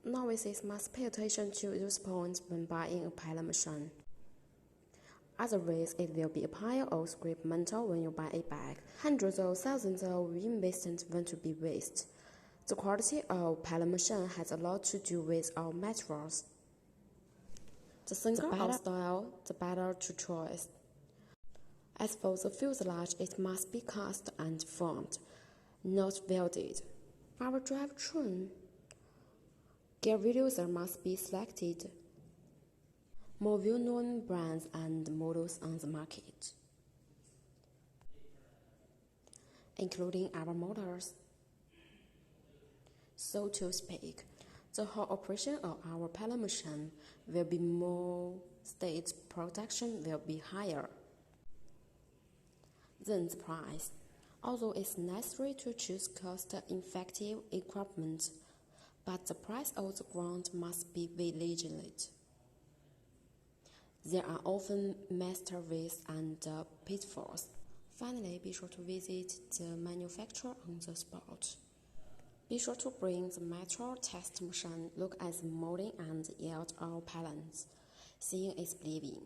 Novices must pay attention to those points when buying a pellet machine. Otherwise, it will be a pile of scrap metal when you buy a bag. Hundreds of thousands of investments went to be wasted. The quality of pellet machine has a lot to do with our materials. The simpler our style, the better to choose. As for the fuselage, it must be cast and formed, not welded. Our drivetrain gear reducer must be selected. More well-known brands and models on the market, including our motors. So to speak, the whole operation of our pellet machine will be more state production will be higher than the price. Although it's necessary to choose cost-effective equipment, but the price of the ground must be vigilant. There are often mysteries and pitfalls. Finally, be sure to visit the manufacturer on the spot. Be sure to bring the metal test machine, look at the molding and yield of pellets. Seeing is believing.